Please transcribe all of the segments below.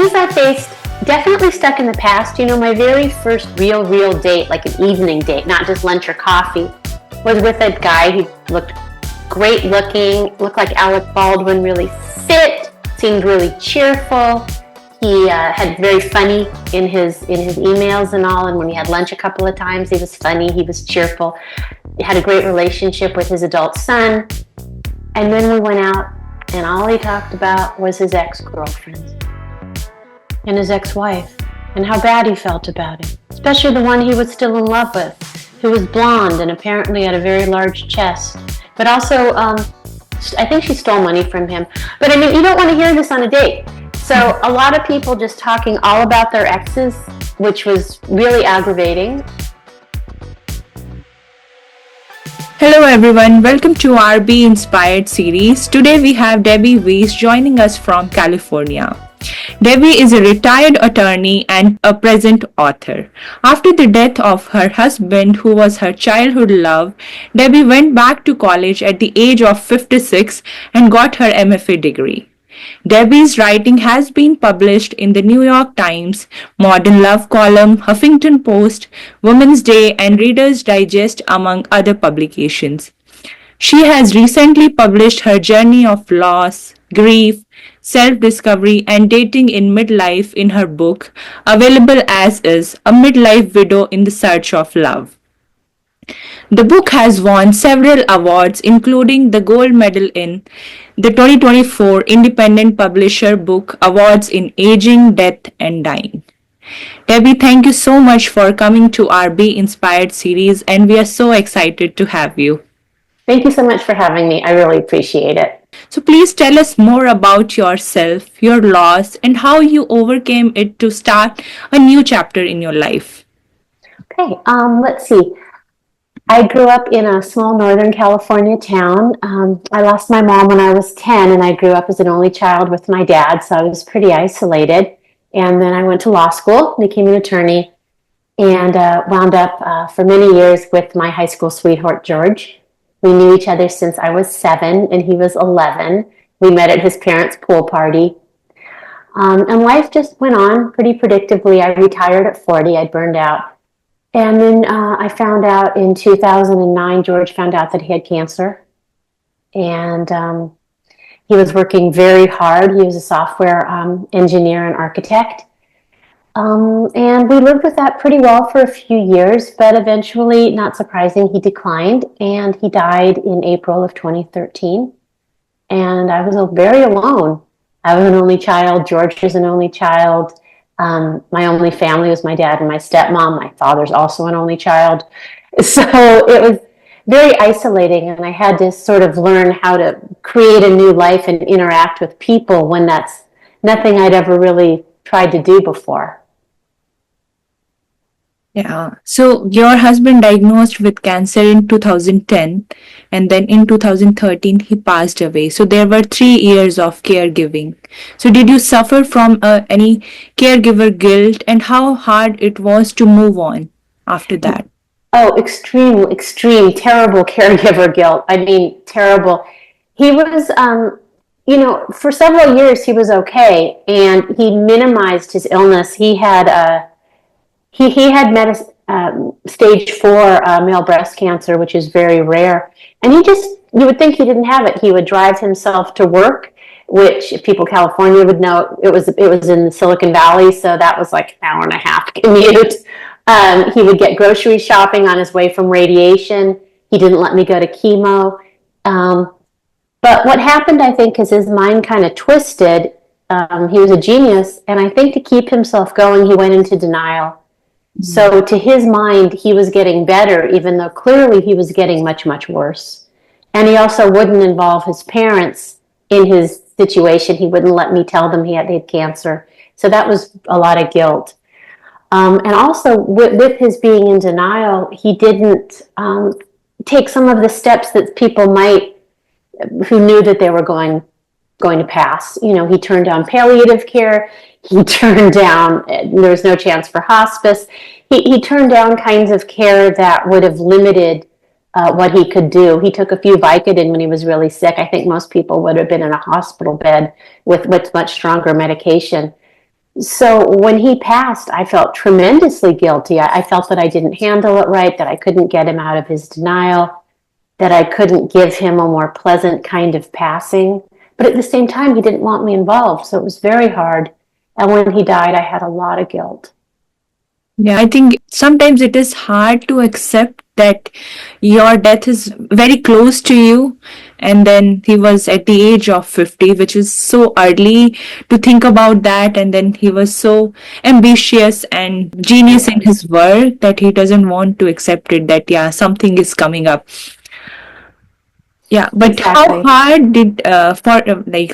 things I faced definitely stuck in the past. My very first real date, like an evening date, not just lunch or coffee, was with a guy. He looked great looking, looked like Alec Baldwin, really fit, seemed really cheerful. He had very funny in his emails and all, and when we had lunch a couple of times, he was funny, he was cheerful. He had a great relationship with his adult son. And then we went out, and all he talked about was his ex-girlfriends and his ex-wife, and how bad he felt about it, especially the one he was still in love with, who was blonde and apparently had a very large chest. But also, I think she stole money from him. But I mean, you don't want to hear this on a date. So a lot of people just talking all about their exes, which was really aggravating. Hello everyone, welcome to our Be Inspired series. Today we have Debbie Weiss joining us from California. Debbie is a retired attorney and a present author. After the death of her husband, who was her childhood love, Debbie went back to college at the age of 56 and got her MFA degree. Debbie's writing has been published in the New York Times, Modern Love column, Huffington Post, Women's Day, and Reader's Digest, among other publications. She has recently published her journey of loss, grief, self-discovery, and dating in midlife in her book, available as is A Midlife Widow in the Search of Love. The book has won several awards, including the gold medal in the 2024 Independent Publisher Book Awards in Aging, Death, and Dying. Debbie, thank you so much for coming to our Be Inspired series, and we are so excited to have you. Thank you so much for having me. I really appreciate it. So please tell us more about yourself, your loss, and how you overcame it to start a new chapter in your life. Okay, let's see. I grew up in a small Northern California town. I lost my mom when I was 10, and I grew up as an only child with my dad, so I was pretty isolated. And then I went to law school, became an attorney, and wound up for many years with my high school sweetheart, George. We knew each other since I was 7 and he was 11. We met at his parents' pool party. And life just went on pretty predictably. I retired at 40. I'd burned out. And then I found out in 2009, George found out that he had cancer. And he was working very hard. He was a software engineer and architect. And we lived with that pretty well for a few years, but eventually, not surprising, he declined, and he died in April of 2013. And I was very alone. I was an only child. George was an only child. My only family was my dad and my stepmom. My father's also an only child. So it was very isolating, and I had to sort of learn how to create a new life and interact with people when that's nothing I'd ever really tried to do before. Yeah. So your husband diagnosed with cancer in 2010, and then in 2013 he passed away. So there were 3 years of caregiving. So did you suffer from any caregiver guilt, and how hard it was to move on after that? Oh, extreme, terrible caregiver guilt. I mean, terrible. He was, for several years he was okay, and he minimized his illness. He had he had stage 4 male breast cancer, which is very rare. And you would think he didn't have it. He would drive himself to work, which if people in California would know, it was in the Silicon Valley, so that was like an hour and a half commute. He would get grocery shopping on his way from radiation. He didn't let me go to chemo. But what happened, I think, is his mind kind of twisted. He was a genius, and I think to keep himself going, he went into denial. So to his mind, he was getting better, even though clearly he was getting much, much worse. And he also wouldn't involve his parents in his situation. He wouldn't let me tell them he had cancer. So that was a lot of guilt. And also with his being in denial, he didn't take some of the steps that people might, who knew that they were going to pass. He turned down palliative care. He turned down, there was no chance for hospice. He turned down kinds of care that would have limited what he could do. He took a few Vicodin when he was really sick. I think most people would have been in a hospital bed with much stronger medication. So when he passed, I felt tremendously guilty. I felt that I didn't handle it right, that I couldn't get him out of his denial, that I couldn't give him a more pleasant kind of passing. But at the same time, he didn't want me involved, so it was very hard. And when he died, I had a lot of guilt. Yeah, I think sometimes it is hard to accept that your death is very close to you. And then he was at the age of 50, which is so early to think about that. And then he was so ambitious and genius in his work that he doesn't want to accept it that, yeah, something is coming up. Yeah, but how Exactly. hard did,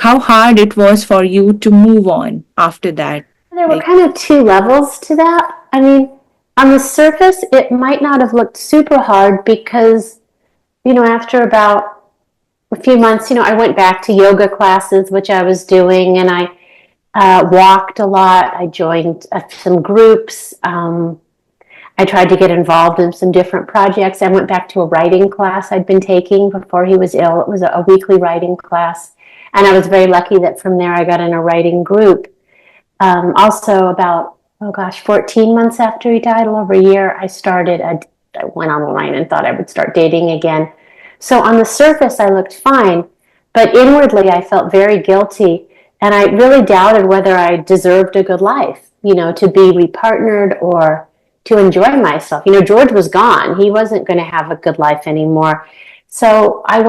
how hard it was for you to move on after that? There were Like, kind of two levels to that. I mean, on the surface, it might not have looked super hard because, after about a few months, I went back to yoga classes, which I was doing, and I walked a lot. I joined some groups. I tried to get involved in some different projects. I went back to a writing class I'd been taking before he was ill. It was a weekly writing class. And I was very lucky that from there I got in a writing group. Also, about, 14 months after he died, a little over a year, I went online and thought I would start dating again. So on the surface, I looked fine, but inwardly, I felt very guilty. And I really doubted whether I deserved a good life, to be repartnered or to enjoy myself. George was gone. He wasn't going to have a good life anymore. So I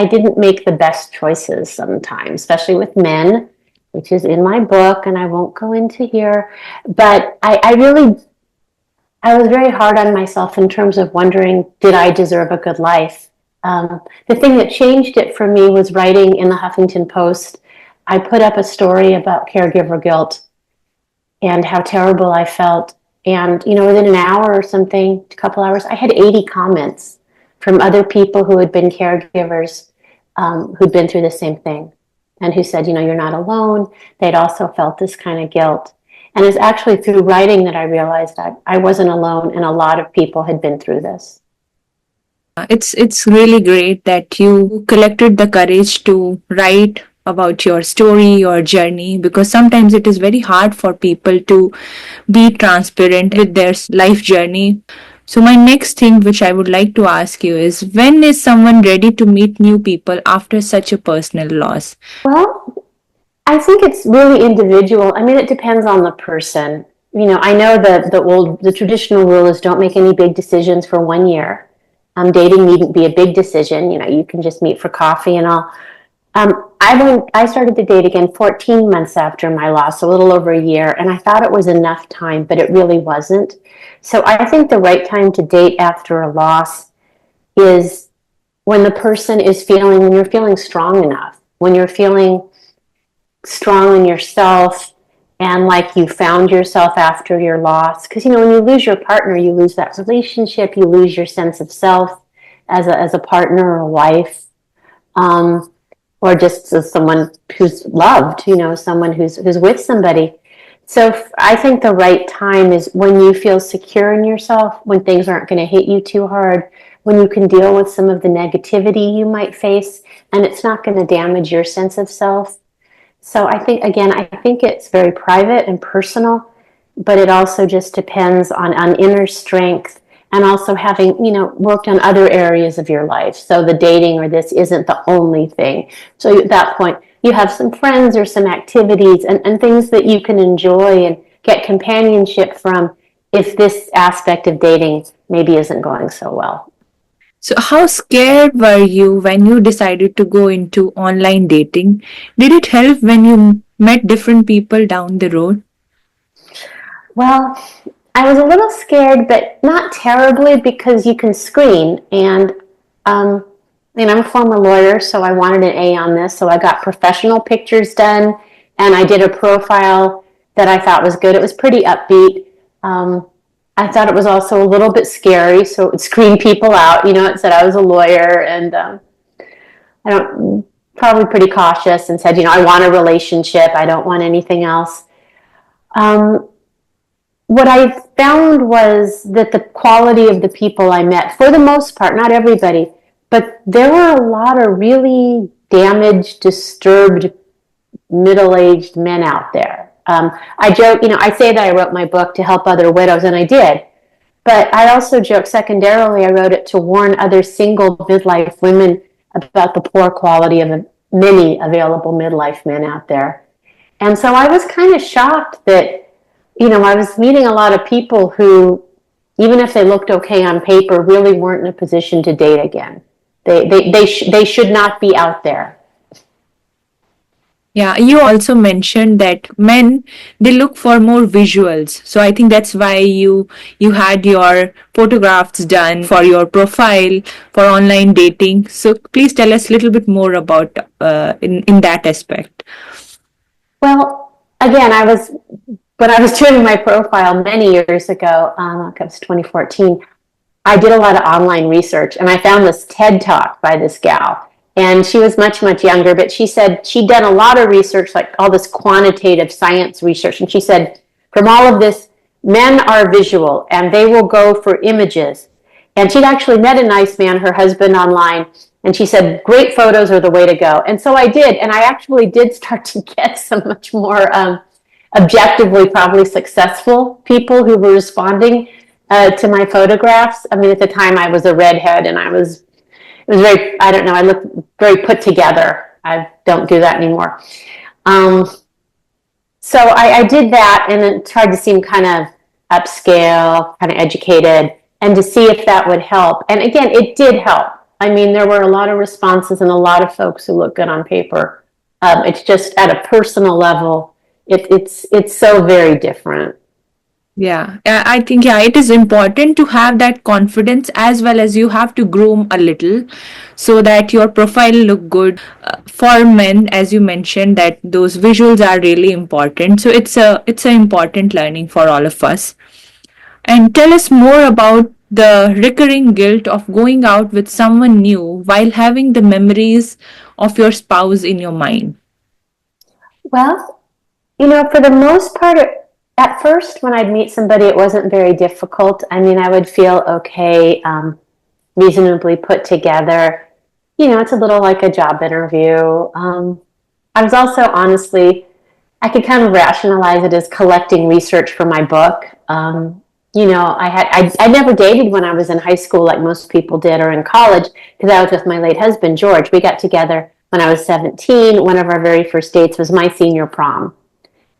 didn't make the best choices sometimes, especially with men, which is in my book, and I won't go into here. But I was very hard on myself in terms of wondering, did I deserve a good life? The thing that changed it for me was writing in the Huffington Post. I put up a story about caregiver guilt and how terrible I felt. And, within an hour or something, a couple hours, I had 80 comments from other people who had been caregivers, who'd been through the same thing, and who said, you're not alone. They'd also felt this kind of guilt. And it's actually through writing that I realized I wasn't alone, and a lot of people had been through this. it's really great that you collected the courage to write about your story, your journey, because sometimes it is very hard for people to be transparent with their life journey. So my next thing which I would like to ask you is, when is someone ready to meet new people after such a personal loss? Well, I think it's really individual. I mean, it depends on the person. I know the traditional rule is don't make any big decisions for 1 year. Dating needn't be a big decision. You can just meet for coffee and all. I started to date again 14 months after my loss, a little over a year, and I thought it was enough time, but it really wasn't. So I think the right time to date after a loss is when you're feeling strong enough, when you're feeling strong in yourself and like you found yourself after your loss. Because, when you lose your partner, you lose that relationship, you lose your sense of self as a partner or a wife. Or just as someone who's loved, someone who's with somebody. So I think the right time is when you feel secure in yourself, when things aren't going to hit you too hard, when you can deal with some of the negativity you might face, and it's not going to damage your sense of self. So I think it's very private and personal, but it also just depends on inner strength and also having, worked on other areas of your life. So the dating or this isn't the only thing. So at that point, you have some friends or some activities and things that you can enjoy and get companionship from if this aspect of dating maybe isn't going so well. So how scared were you when you decided to go into online dating? Did it help when you met different people down the road? Well, I was a little scared, but not terribly because you can screen. Um, I'm a former lawyer, so I wanted an A on this. So I got professional pictures done, and I did a profile that I thought was good. It was pretty upbeat. I thought it was also a little bit scary, so it would screen people out. It said I was a lawyer, and I don't probably pretty cautious, and said, I want a relationship. I don't want anything else. Um, what I found was that the quality of the people I met, for the most part, not everybody, but there were a lot of really damaged, disturbed, middle-aged men out there. I joke, I say that I wrote my book to help other widows, and I did. But I also joke secondarily, I wrote it to warn other single midlife women about the poor quality of many available midlife men out there. And so I was kind of shocked that, I was meeting a lot of people who, even if they looked okay on paper, really weren't in a position to date again. They should not be out there. Yeah, you also mentioned that men, they look for more visuals. So I think that's why you had your photographs done for your profile for online dating. So please tell us a little bit more about in that aspect. Well, again, when I was doing my profile many years ago, it was 2014, I did a lot of online research, and I found this TED Talk by this gal. And she was much, much younger, but she said she'd done a lot of research, like all this quantitative science research. And she said, from all of this, men are visual and they will go for images. And she'd actually met a nice man, her husband, online. And she said, great photos are the way to go. And so I did. And I actually did start to get some much more objectively probably successful people who were responding to my photographs. I mean, at the time I was a redhead and it was very, I don't know, I looked very put together. I don't do that anymore. So I did that, and then tried to seem kind of upscale, kind of educated, and to see if that would help. And again, it did help. I mean, there were a lot of responses and a lot of folks who look good on paper. It's just at a personal level, it's so very different. Yeah, I think, yeah, it is important to have that confidence as well as you have to groom a little so that your profile look good. For men, as you mentioned, that those visuals are really important. So it's a important learning for all of us. And tell us more about the recurring guilt of going out with someone new while having the memories of your spouse in your mind. Well, for the most part, at first, when I'd meet somebody, it wasn't very difficult. I mean, I would feel okay, reasonably put together. It's a little like a job interview. I was also honestly, I could kind of rationalize it as collecting research for my book. I never dated when I was in high school like most people did, or in college, because I was with my late husband, George. We got together when I was 17. One of our very first dates was my senior prom.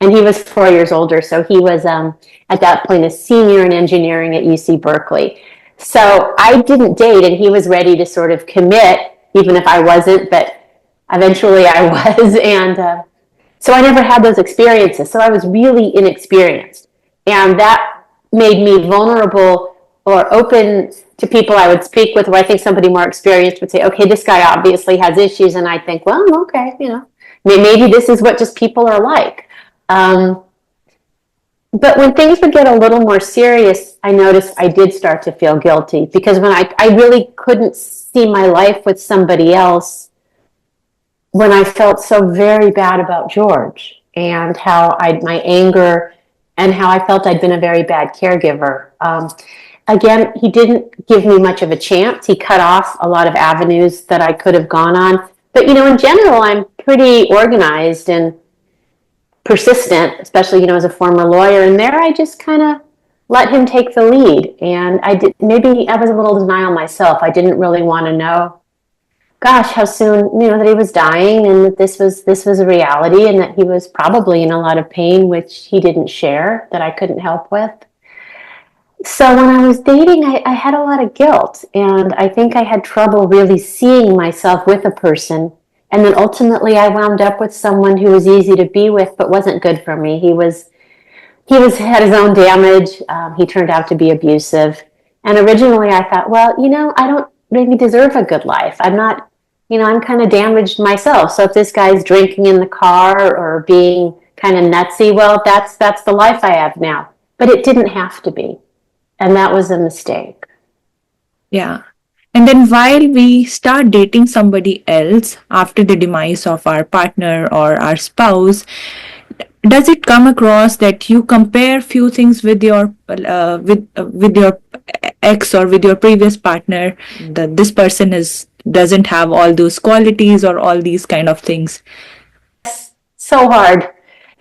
And he was 4 years older, so he was at that point a senior in engineering at UC Berkeley. So I didn't date, and he was ready to sort of commit, even if I wasn't, but eventually I was. And so I never had those experiences. So I was really inexperienced. And that made me vulnerable or open to people I would speak with, where I think somebody more experienced would say, okay, this guy obviously has issues. And I think, well, okay, maybe this is what just people are like. But when things would get a little more serious, I noticed I did start to feel guilty, because when I really couldn't see my life with somebody else, when I felt so very bad about George and how my anger and how I felt I'd been a very bad caregiver. Again, he didn't give me much of a chance. He cut off a lot of avenues that I could have gone on. But, in general, I'm pretty organized and persistent, especially, as a former lawyer. And there I just kind of let him take the lead. And maybe I was a little denial myself. I didn't really want to know, gosh, how soon, that he was dying, and that this was a reality, and that he was probably in a lot of pain, which he didn't share, that I couldn't help with. So when I was dating, I had a lot of guilt, and I think I had trouble really seeing myself with a person. And then ultimately I wound up with someone who was easy to be with, but wasn't good for me. He had his own damage. He turned out to be abusive. And originally I thought, well, I don't really deserve a good life. I'm not, I'm kind of damaged myself. So if this guy's drinking in the car or being kind of nutsy, well, that's the life I have now. But it didn't have to be. And that was a mistake. Yeah. And then while we start dating somebody else after the demise of our partner or our spouse, does it come across that you compare few things with your with your ex or with your previous partner, that this person doesn't have all those qualities or all these kind of things? So hard.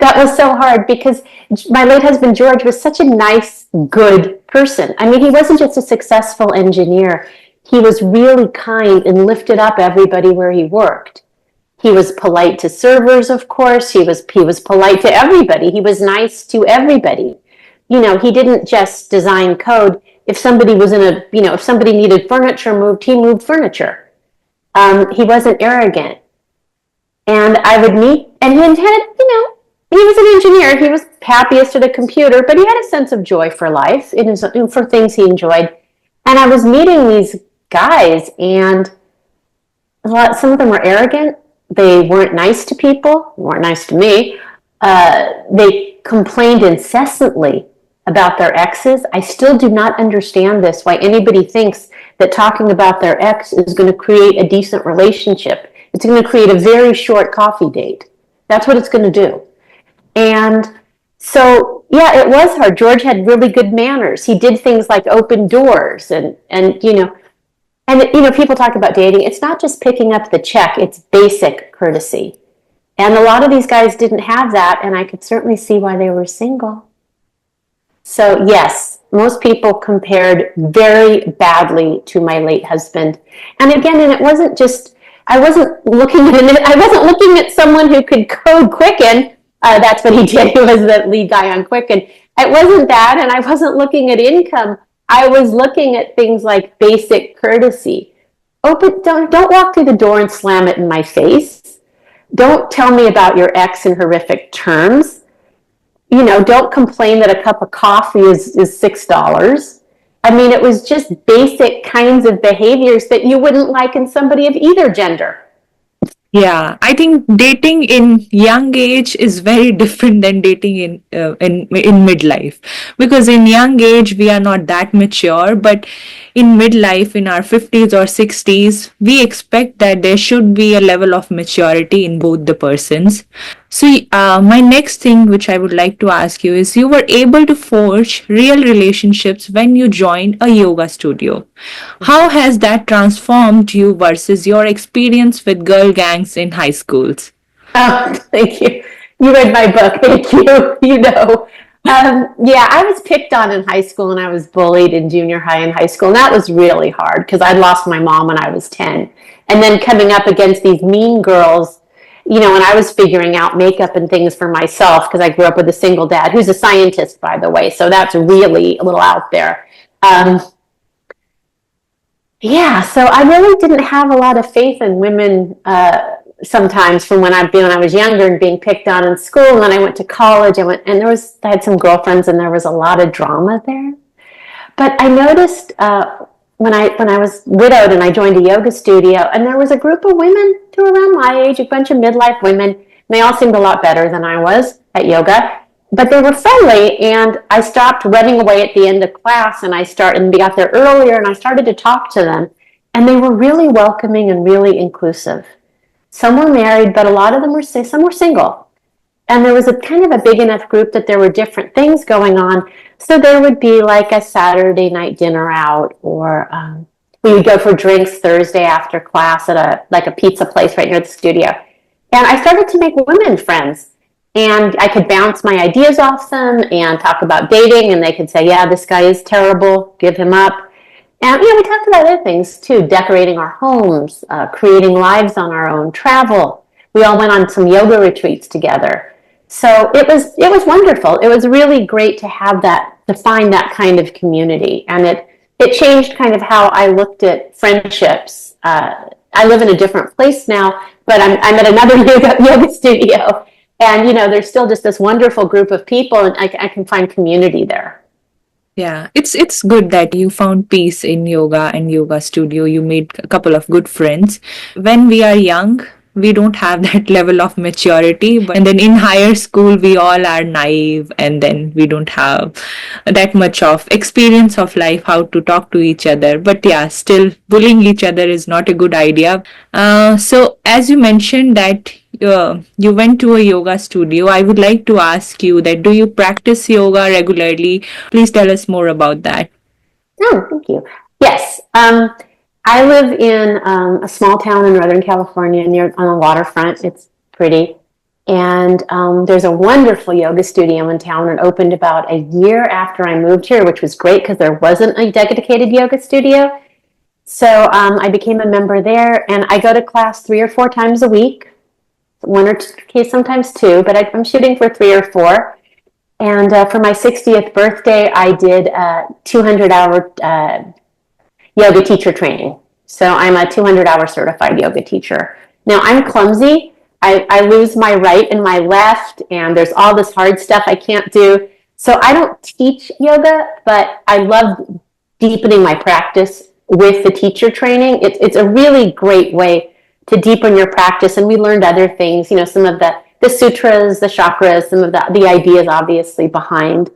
That was so hard because my late husband George was such a nice, good person. I mean, he wasn't just a successful engineer. He was really kind and lifted up everybody where he worked. He was polite to servers, of course. He was polite to everybody. He was nice to everybody. You know, he didn't just design code. If somebody was in a, you know, if somebody needed furniture moved, he moved furniture. He wasn't arrogant. And I would meet, and he had, you know, he was an engineer. He was happiest at a computer, but he had a sense of joy for life, for things he enjoyed. And I was meeting these guys, and some of them were arrogant. They weren't nice to people, weren't nice to me. They complained incessantly about their exes. I still do not understand this, why anybody thinks that talking about their ex is going to create a decent relationship. It's going to create a very short coffee date. That's what it's going to do. And so, yeah, it was hard. George had really good manners. He did things like open doors and people talk about dating. It's not just picking up the check. It's basic courtesy. And a lot of these guys didn't have that, and I could certainly see why they were single. So, yes, most people compared very badly to my late husband. And again, and it wasn't just, I wasn't looking at someone who could code Quicken. That's what he did. He was the lead guy on Quicken. It wasn't that, and I wasn't looking at income. I was looking at things like basic courtesy. Don't walk through the door and slam it in my face. Don't tell me about your ex in horrific terms. You know, don't complain that a cup of coffee is $6. I mean, it was just basic kinds of behaviors that you wouldn't like in somebody of either gender. Yeah, I think dating in young age is very different than dating in midlife, because in young age we are not that mature, but in midlife, in our 50s or 60s, we expect that there should be a level of maturity in both the persons. So, my next thing which I would like to ask you is, you were able to forge real relationships when you joined a yoga studio. How has that transformed you versus your experience with girl gangs in high schools? Oh, thank you. You read my book. Thank you. You know. Yeah, I was picked on in high school, and I was bullied in junior high and high school. And that was really hard because I'd lost my mom when I was 10. And then coming up against these mean girls, you know, when I was figuring out makeup and things for myself, because I grew up with a single dad who's a scientist, by the way. So that's really a little out there. Yeah, so I really didn't have a lot of faith in women sometimes from when I was younger and being picked on in school. And then I went to college. I had some girlfriends, and there was a lot of drama there. But I noticed when I was widowed and I joined a yoga studio, and there was a group of women who were around my age, a bunch of midlife women. And they all seemed a lot better than I was at yoga. But they were friendly, and I stopped running away at the end of class, and we got there earlier, and I started to talk to them, and they were really welcoming and really inclusive. Some were married, but a lot of them some were single. And there was a kind of a big enough group that there were different things going on. So there would be like a Saturday night dinner out, or we would go for drinks Thursday after class at a pizza place right near the studio. And I started to make women friends. And I could bounce my ideas off them and talk about dating, and they could say, yeah, this guy is terrible, give him up. And, we talked about other things too, decorating our homes, creating lives on our own, travel. We all went on some yoga retreats together. So it was wonderful. It was really great to find that kind of community. And it changed kind of how I looked at friendships. I live in a different place now, but I'm at another yoga studio. And, there's still just this wonderful group of people, and I can find community there. Yeah, it's good that you found peace in yoga and yoga studio. You made a couple of good friends. When we are young, we don't have that level of maturity, and then in higher school we all are naive, and then we don't have that much of experience of life, how to talk to each other. But yeah, still bullying each other is not a good idea. So as you mentioned that you went to a yoga studio, I would like to ask you that, do you practice yoga regularly? Please tell us more about that. Oh, thank you. Yes. I live in a small town in Northern California on the waterfront. It's pretty. And there's a wonderful yoga studio in town. It opened about a year after I moved here, which was great because there wasn't a dedicated yoga studio. So I became a member there, and I go to class 3 or 4 times a week, one or two, sometimes two, but I'm shooting for 3 or 4. And for my 60th birthday, I did a 200-hour yoga teacher training. So I'm a 200-hour certified yoga teacher. Now, I'm clumsy. I lose my right and my left, and there's all this hard stuff I can't do. So I don't teach yoga, but I love deepening my practice with the teacher training. It's a really great way to deepen your practice. And we learned other things, some of the sutras, the chakras, some of the ideas obviously behind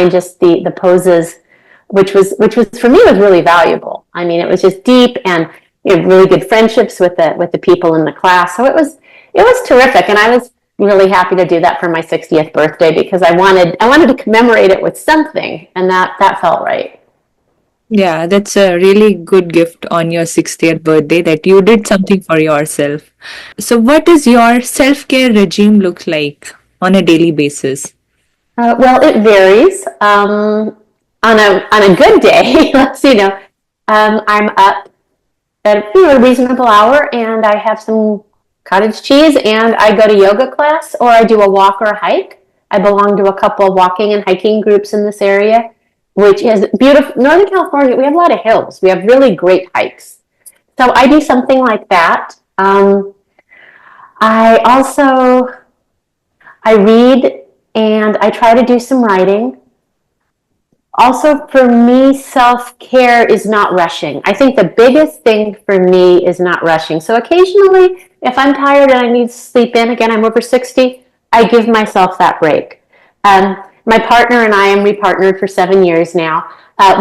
just the poses, which was for me was really valuable. I mean, it was just deep, and really good friendships with the people in the class. So it was terrific, and I was really happy to do that for my 60th birthday because I wanted to commemorate it with something, and that felt right. Yeah, that's a really good gift on your 60th birthday that you did something for yourself. So, what does your self care regime look like on a daily basis? Well, it varies. On a good day, I'm up at a reasonable hour, and I have some cottage cheese, and I go to yoga class, or I do a walk or a hike. I belong to a couple of walking and hiking groups in this area, which is beautiful. Northern California, we have a lot of hills. We have really great hikes. So I do something like that. I also I read, and I try to do some writing. Also, for me, self-care is not rushing. I think the biggest thing for me is not rushing. So occasionally, if I'm tired and I need to sleep in, again, I'm over 60, I give myself that break. My partner and I am repartnered for 7 years now.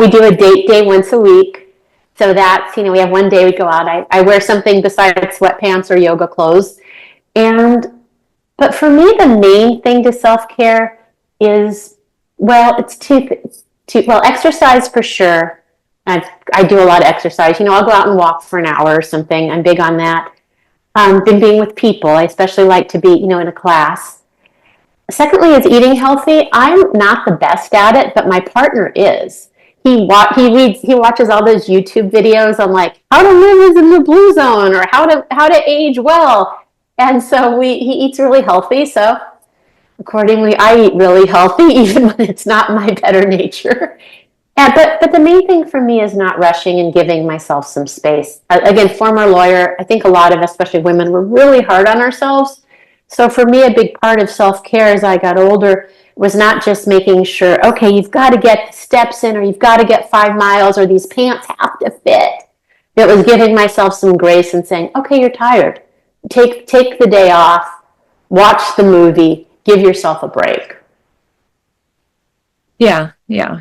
We do a date day once a week. So that's, we have one day we go out. I wear something besides sweatpants or yoga clothes. But for me, the main thing to self-care is, well, it's exercise for sure. I do a lot of exercise. I'll go out and walk for an hour or something. I'm big on that. Then being with people. I especially like to be, in a class. Secondly is eating healthy. I'm not the best at it, but my partner is. He watches all those YouTube videos on like how to live in the blue zone or how to age well. And so he eats really healthy. So accordingly, I eat really healthy, even when it's not my better nature. But the main thing for me is not rushing and giving myself some space. Again, former lawyer, I think a lot of, especially women, we're really hard on ourselves. So for me, a big part of self-care as I got older was not just making sure, okay, you've got to get steps in, or you've got to get 5 miles, or these pants have to fit. It was giving myself some grace and saying, okay, you're tired. Take the day off, watch the movie, give yourself a break. Yeah, yeah.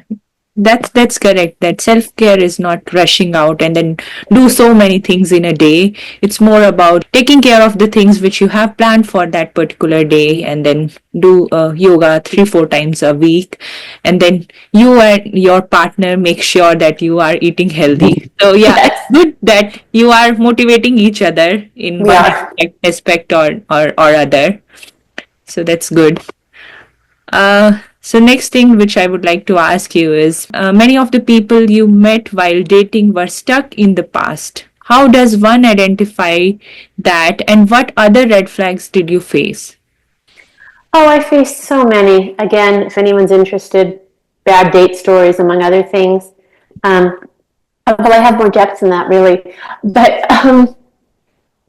That's correct. That self-care is not rushing out and then do so many things in a day. It's more about taking care of the things which you have planned for that particular day, and then do yoga 3-4 times a week, and then you and your partner make sure that you are eating healthy. So yeah, Yes. it's good that you are motivating each other in one aspect or other. So that's good. So next thing which I would like to ask you is, many of the people you met while dating were stuck in the past. How does one identify that, and what other red flags did you face? Oh, I faced so many. Again, if anyone's interested, bad date stories, among other things. Well, I have more depth than that, really. But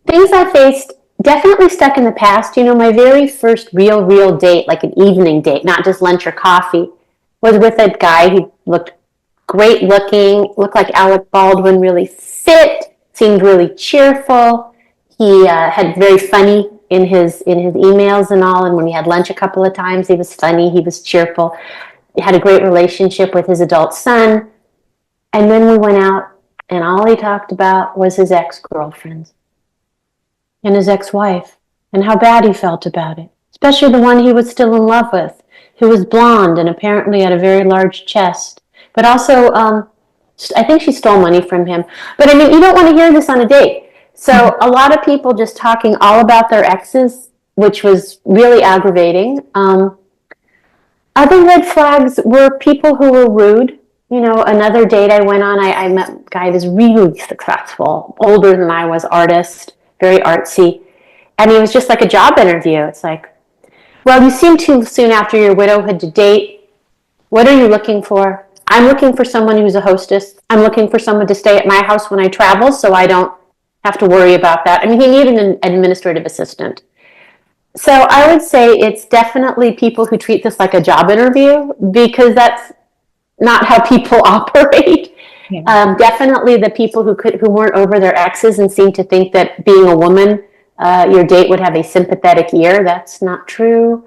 things I faced, definitely stuck in the past. My very first real date, like an evening date, not just lunch or coffee, was with a guy who looked great looking, looked like Alec Baldwin, really fit, seemed really cheerful. He had very funny in his emails and all, and when we had lunch a couple of times, he was funny, he was cheerful. He had a great relationship with his adult son. And then we went out, and all he talked about was his ex-girlfriends and his ex-wife, and how bad he felt about it, especially the one he was still in love with, who was blonde and apparently had a very large chest. But also, I think she stole money from him. But I mean, you don't want to hear this on a date. So a lot of people just talking all about their exes which was really aggravating. Other red flags were people who were rude. Another date I went on, I met a guy who was really successful, older than I was, artist, very artsy. And he was just like a job interview. It's like, well, you seem too soon after your widowhood to date. What are you looking for? I'm looking for someone who's a hostess. I'm looking for someone to stay at my house when I travel so I don't have to worry about that. I mean, he needed an administrative assistant. So I would say it's definitely people who treat this like a job interview, because that's not how people operate. Yeah. Definitely the people who weren't over their exes and seemed to think that being a woman, your date would have a sympathetic ear. That's not true.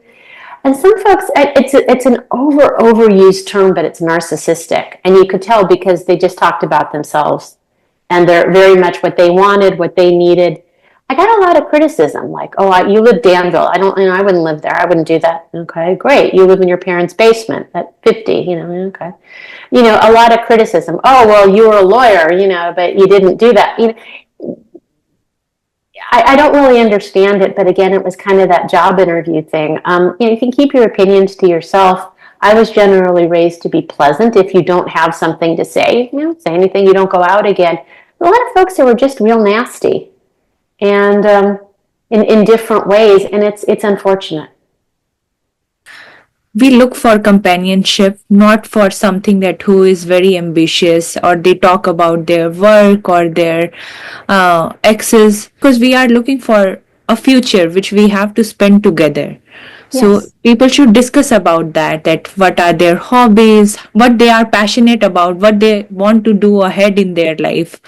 And some folks, it's an overused term, but it's narcissistic, and you could tell because they just talked about themselves, and they're very much what they wanted, what they needed. I got a lot of criticism, like, "Oh, you live Danville. I wouldn't live there. I wouldn't do that." Okay, great. You live in your parents' basement at 50. Okay. A lot of criticism. "Oh, well, you were a lawyer, but you didn't do that." I don't really understand it, but again, it was kind of that job interview thing. You can keep your opinions to yourself. I was generally raised to be pleasant. If you don't have something to say, say anything. You don't go out again. A lot of folks that were just real nasty, and in different ways, and it's unfortunate. We look for companionship, not for something that who is very ambitious, or they talk about their work or their exes, because we are looking for a future which we have to spend together. So yes, people should discuss about that what are their hobbies, what they are passionate about, what they want to do ahead in their life.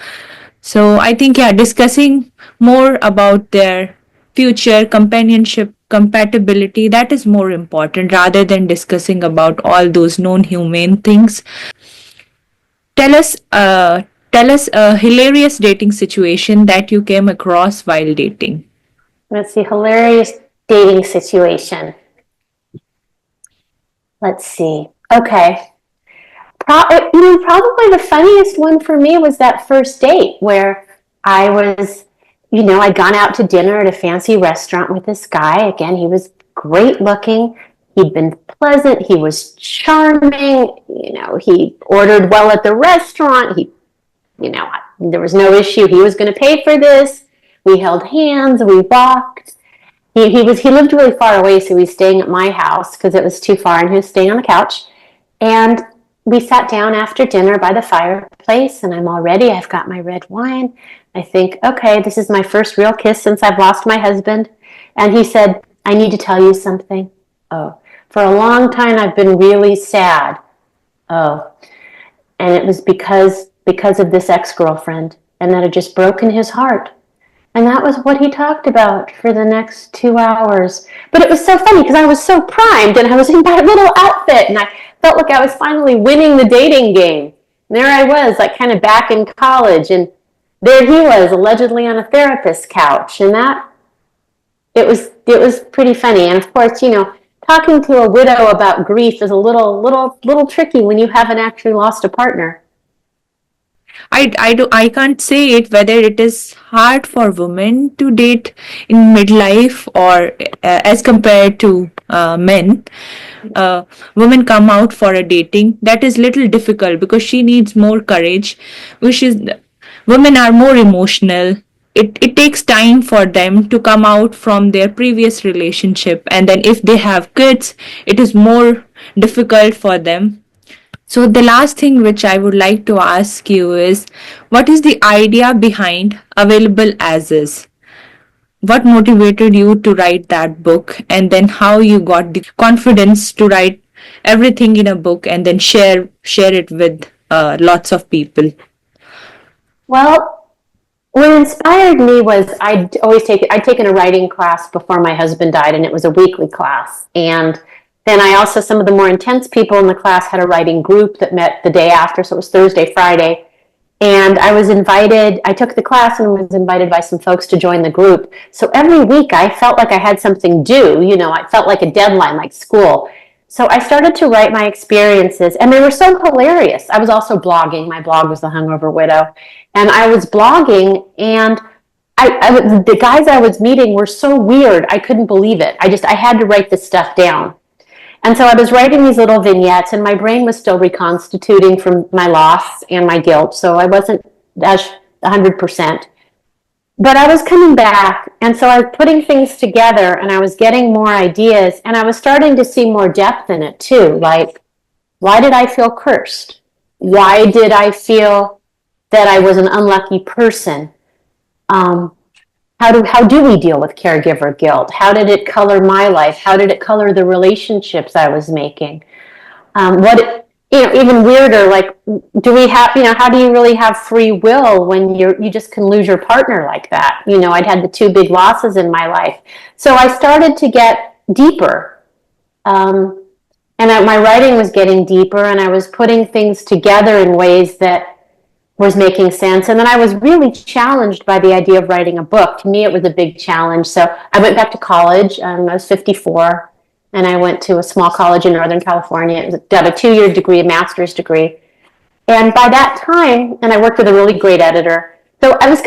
So I think, yeah, discussing more about their future, companionship, compatibility, that is more important rather than discussing about all those known humane things. Tell us a hilarious dating situation that you came across while dating. Let's see, hilarious dating situation. Let's see. Okay. Probably the funniest one for me was that first date where I was, I'd gone out to dinner at a fancy restaurant with this guy. Again, he was great looking. He'd been pleasant. He was charming. He ordered well at the restaurant. There was no issue. He was going to pay for this. We held hands. We walked. He lived really far away, so he was staying at my house because it was too far, and he was staying on the couch. And we sat down after dinner by the fireplace, and I'm all ready. I've got my red wine. I think, okay, this is my first real kiss since I've lost my husband. And he said, "I need to tell you something." Oh, for a long time I've been really sad. Oh, and it was because of this ex-girlfriend, and that had just broken his heart. And that was what he talked about for the next 2 hours. But it was so funny because I was so primed, and I was in my little outfit, and I felt like I was finally winning the dating game. And there I was, like kind of back in college, and there he was, allegedly on a therapist's couch, and it was pretty funny. And of course, talking to a widow about grief is a little tricky when you haven't actually lost a partner. I can't say it whether it is hard for women to date in midlife or as compared to men. Women come out for a dating that is little difficult because she needs more courage, which is women are more emotional. It takes time for them to come out from their previous relationship, and then if they have kids, it is more difficult for them. So the last thing which I would like to ask you is, what is the idea behind Available As Is? What motivated you to write that book, and then how you got the confidence to write everything in a book and then share it with lots of people? Well, what inspired me was I'd taken a writing class before my husband died, and it was a weekly class. And then some of the more intense people in the class had a writing group that met the day after, so it was Thursday, Friday. And I took the class and was invited by some folks to join the group. So every week I felt like I had something due, I felt like a deadline, like school. So I started to write my experiences, and they were so hilarious. I was also blogging. My blog was The Hungover Widow. And I was blogging, and the guys I was meeting were so weird. I couldn't believe it. I had to write this stuff down. And so I was writing these little vignettes, and my brain was still reconstituting from my loss and my guilt. So I wasn't as 100%. But I was coming back, and so I was putting things together, and I was getting more ideas, and I was starting to see more depth in it too. Like, why did I feel cursed? Why did I feel that I was an unlucky person? How do we deal with caregiver guilt? How did it color my life? How did it color the relationships I was making? Even weirder, like, do we have, how do you really have free will when you just can lose your partner like that? I'd had the two big losses in my life. So I started to get deeper. And my writing was getting deeper, and I was putting things together in ways that was making sense. And then I was really challenged by the idea of writing a book. To me, it was a big challenge. So I went back to college. I was 54, and I went to a small college in Northern California. It was a 2-year degree, a master's degree. And by that time, and I worked with a really great editor. So I was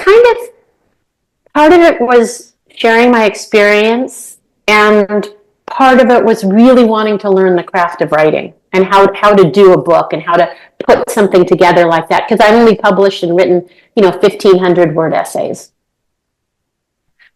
part of it was sharing my experience, and part of it was really wanting to learn the craft of writing and how to do a book and how to put something together like that, because I've only published and written 1,500 word essays.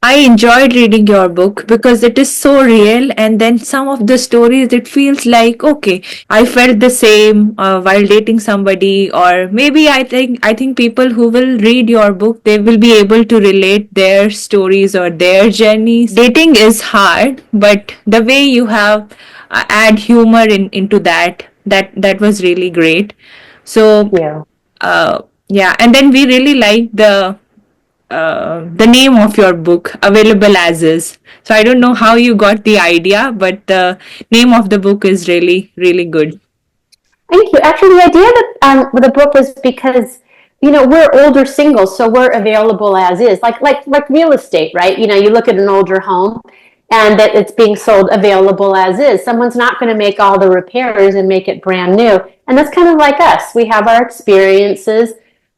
I enjoyed reading your book because it is so real, and then some of the stories, it feels like, okay, I felt the same while dating somebody. Or maybe I think people who will read your book, they will be able to relate their stories or their journeys. Dating is hard, but the way you have add humor into that was really great. So yeah, and then we really like the name of your book, Available As Is. So I don't know how you got the idea, but the name of the book is really, really good. Thank you. Actually, the idea that with the book was because we're older singles, so we're available as is, like real estate, right? You look at an older home, and that it's being sold available as is. Someone's not going to make all the repairs and make it brand new. And that's kind of like us. We have our experiences.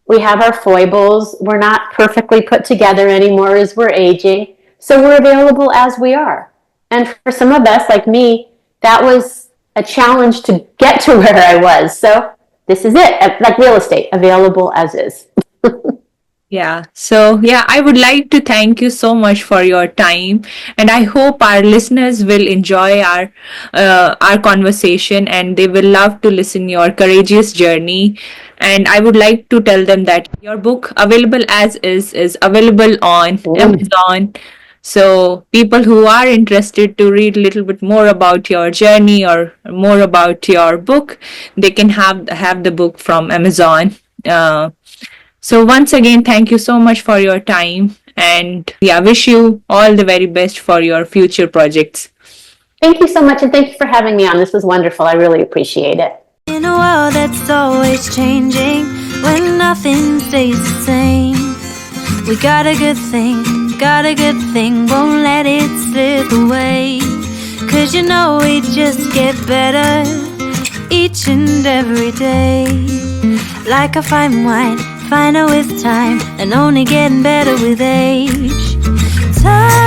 We have our foibles. We're not perfectly put together anymore as we're aging. So we're available as we are. And for some of us, like me, that was a challenge to get to where I was. So this is it, like real estate, available as is. Yeah. So, yeah, I would like to thank you so much for your time, and I hope our listeners will enjoy our conversation, and they will love to listen your courageous journey. And I would like to tell them that your book, Available As is available on Amazon. So people who are interested to read a little bit more about your journey or more about your book, they can have the book from Amazon. So once again, thank you so much for your time, and yeah, wish you all the very best for your future projects. Thank you so much, and thank you for having me on. This was wonderful. I really appreciate it. In a world that's always changing, when nothing stays the same, we got a good thing, won't let it slip away. 'Cause we just get better each and every day. Like a fine wine, finer with time, and only getting better with age. Time